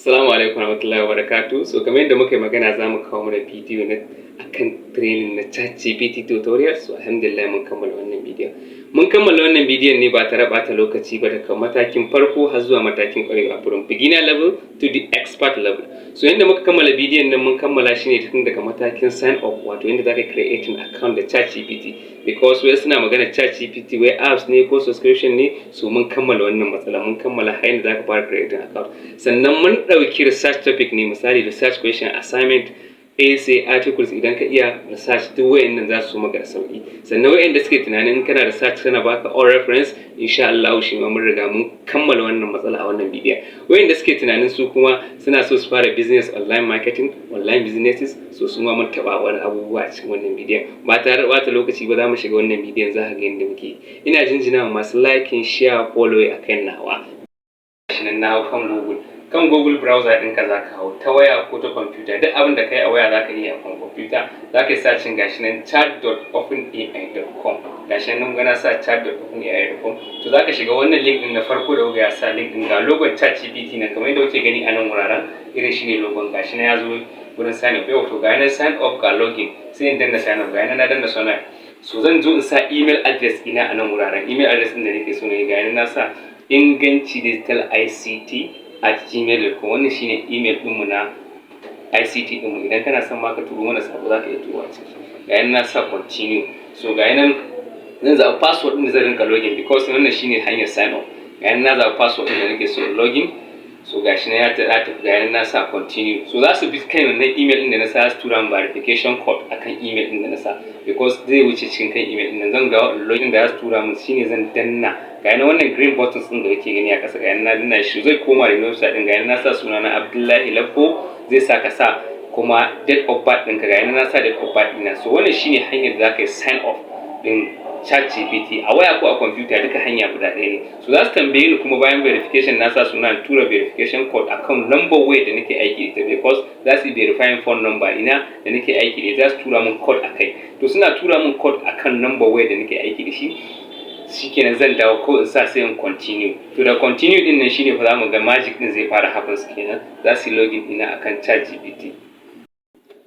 Assalamu alaikum warahmatullahi wabarakatuh. So kamar yadda muka yi magana za mu kawo mana bidiyo na akan training na ChatGPT tutorial. So alhamdulillah mun kammala wannan bidiyon. Mun kammala wannan bidiyon ne ba tare ɓata lokaci ba daga matakin farko har zuwa matakin ƙwarewa from beginner level to the expert level. So yadda muka kammala bidiyon nan mun kammala shi ne tun daga matakin sign up, wato yadda za ka create an account da ChatGPT, because wai suna magana ChatGPT wai apps ne ko subscription ne. So mun kammala wannan matsala, mun kammala har yadda za ka fara create an account. Sannan mun ɗauki research topic ne, misali research question, assignment, essay, articles. Idan ka iya research duk wayannan za su maka da sauki. Sannan wayanda suke tunanin in kana research kana baka all reference, insha Allah shi ma mun riga mun kammala wannan matsala a wannan bidiyon. Wayanda suke tunanin su kuma suna so su fara business, online marketing, online businesses, so su ma mun taɓa wani abubuwa a cikin wannan bidiyon. Ba tare da ɓata lokaci ba za mu shiga wannan bidiyon, za ka ga yadda muke. Ina jinjina wa masu liking, share, follow a kan nawa. Shi nan na kan Google browser ɗinka za ka hau ta waya ko ta kwamfuta. Duk abin da ka yi a waya za ka iya a kan kwamfuta. Za ka yi sacin gashi nan chat.openai.com. Gashi nan gana sa chat.openai.com. To za ka shiga wannan link ɗin na farko da ya sa link ɗin ga logon ChatGPT na kamar yadda kuke gani a nan wuraren. Irin shi ne logon, gashi nan ya zo wurin sign up. Yau to ga nan sign up ga login, sai in danna sign up, ga nan na danna sign up. So zan zo in sa email address ina a nan wuraren. Email address ɗin da nake so ne, ga nan na sa inganci digital ICT@gmail.com. wannan shine email ɗinmu na ICT ɗinmu. Idan kana son ma ka turo mana sabo za ka iya turo a ciki. Ga yana na sa continue. So ga yana zan zaɓi password ɗin da zan rinka login, because wannan shine hanyar sign up. Ga yana na zaɓi password ɗin da nake so login. So ga shi na ya tafi, ga yana na sa continue. So za su bi kan wannan email ɗin da na sa, su tura min verification code akan email ɗin da na sa, because zai wuce cikin kan email ɗin. Zan ga login da za su tura min shine zan danna. Ga yana wannan green buttons ɗin da kake gani a ƙasa, ga yana na danna shi zai koma da website ɗin. Ga yana na sa suna na Abdullahi Labbo, zai sa ka sa kuma date of birth ɗinka. Ga yana na sa date of birth ɗina. So wannan shine hanyar da za ka yi sign up ɗin ChatGPT a waya ko a kwamfuta, duka hanya guda ɗaya ne. So za su tambaye ni kuma bayan verification na sa suna tura verification code akan number waya da nake aiki da ita, because za su yi verifying phone number ina da nake aiki da ita, za su tura min code akai. To suna tura min code akan number waya da nake aiki da shi. Shikenan zan dawo ko in sa sai in continue. To da continue din nan shine fa za mu ga magic din zai fara happens kenan. Za su yi login ina akan ChatGPT.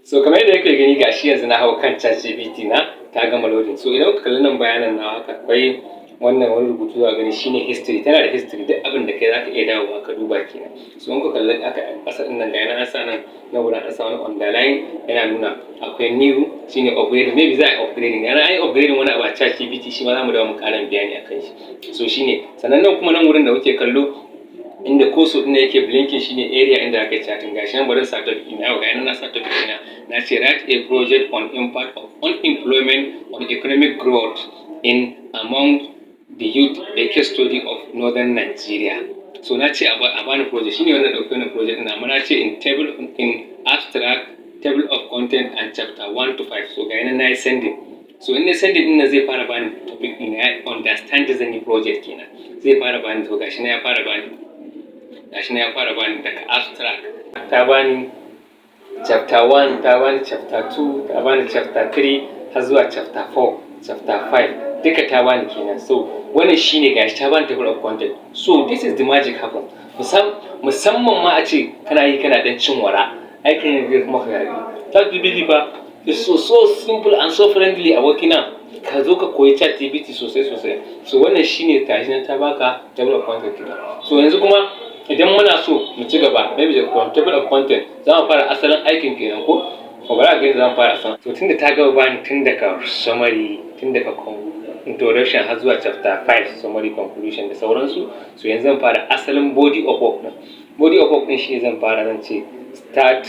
So kamar yadda yake gani gashi yanzu na hau kan ChatGPT na ta gama loading. So idan ka kalli nan bayanan na haka akwai wannan wani rubutu za gani shine history. Tana da history, duk abin da kai za ka iya dawowa ka duba kenan. So in ka kalli aka ƙasa din nan ga yana an sa nan na wurin an sa wani underline yana nuna akwai new shine upgrade. Maybe za a yi upgrading. Yana ai upgrading wani abu a ChatGPT shi ma za mu dawo mu ƙarin bayani akan shi. So shine sannan nan kuma nan wurin da muke kallo inda koso din yake blinking shine area inda aka chatting. Gashi nan bari sa topic ina, ga yana na sa topic ina na ce write a project on impact of unemployment on economic growth in among the youth, a case study of northern Nigeria. So na ce a bani project shine wannan dauke wannan project ina, amma na ce in abstract, table of content and chapter 1 to 5. So ga yana na yi sending. So in na sending din nan zai fara bani topic ina, ya understand the zani project kenan. Zai fara bani, to gashi na ya fara bani. Gashi na ya fara bani daga abstract ta bani chapter 1, ta bani chapter 2, ta bani chapter 3 har zuwa chapter 4, chapter 5 duka ta bani kenan. So wannan shine gashi ta bani table of content. So this is the magic happen. Musamman ma a ce kana yi kana dan cin wara, aikin zai kuma ka gari. ChatGPT ba is so simple and so friendly a wakina. Ka zo ka koyi ChatGPT sosai. So wannan shine tashi nan ta baka table of content kenan. So yanzu kuma idan muna so mu ci gaba, maybe the table of content za mu fara asalin aikin kenan ko bara ga za mu fara asalin. To tunda ta gaba bani tun daga summary, tun daga introduction har zuwa chapter 5 summary, conclusion da sauransu. So yanzu zan fara asalin body of work din. Body of work din shi zan fara, zan ce start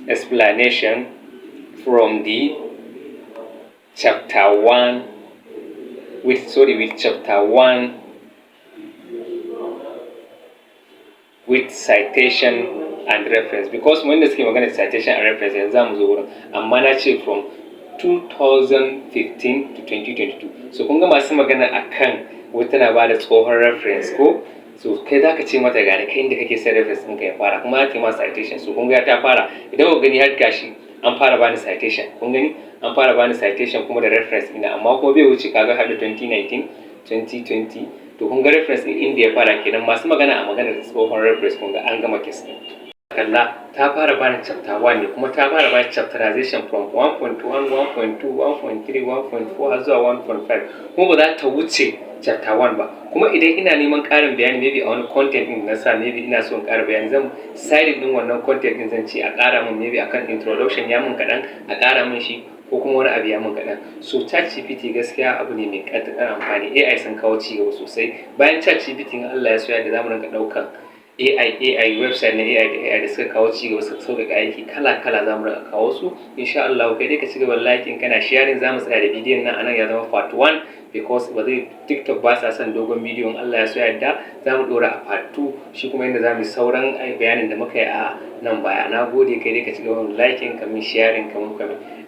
explanation from the chapter 1 with chapter 1 with citation and reference, because when da suke magana citation and reference yanzu zamu zo wurin, amma na ce from 2015 to 2022. So kun ga masu magana akan wata na bada tsohon reference ko, so kai zaka ce mata ga kai inda kake sai reference ɗinka ya fara, kuma ka ma citation. So kun ga ta fara, idan ku gani har gashi an fara bani citation, kun gani an fara bani citation kuma da reference ina, amma kuma bai wuce kaga har da 2019, 2020, to kun ga reference din inda ya fara kenan, masu magana a maganar tsohon reference kun ga an gama kes din. Kalla ta fara bani chapter 1 ne, kuma ta fara bani chapterization from 1.1, 1.2, 1.3, 1.4 har zuwa 1.5, kuma ba za ta wuce chapter 1 ba. Kuma idan ina neman ƙarin bayani maybe a wani content din na sa, maybe ina son ƙara bayani, zan side din wannan content din zan ce a ƙara min, maybe akan introduction ya min kaɗan a ƙara min shi, ko kuma wani abu ya min kaɗan. So ChatGPT gaskiya abu ne mai ƙaddar amfani. AI sun kawo cigaba sosai. Bayan ChatGPT in Allah ya so yadda zamu rinka ɗaukan AI website na AI da suka kawo cigaba suka sauƙaƙa aiki kala-kala za mu rinka kawo su. Insha Allah kai dai ka ci gaba liking kana sharing. Za mu tsaya da bidiyon nan anan ya zama part 1 because ba zai TikTok ba sa son dogon bidiyo. In Allah ya so yadda za mu ɗora a part 2 shi kuma yadda za mu yi sauran bayanin da muka yi a nan baya. Na gode, kai dai ka ci gaba liking, kamin sharing, kamin comment.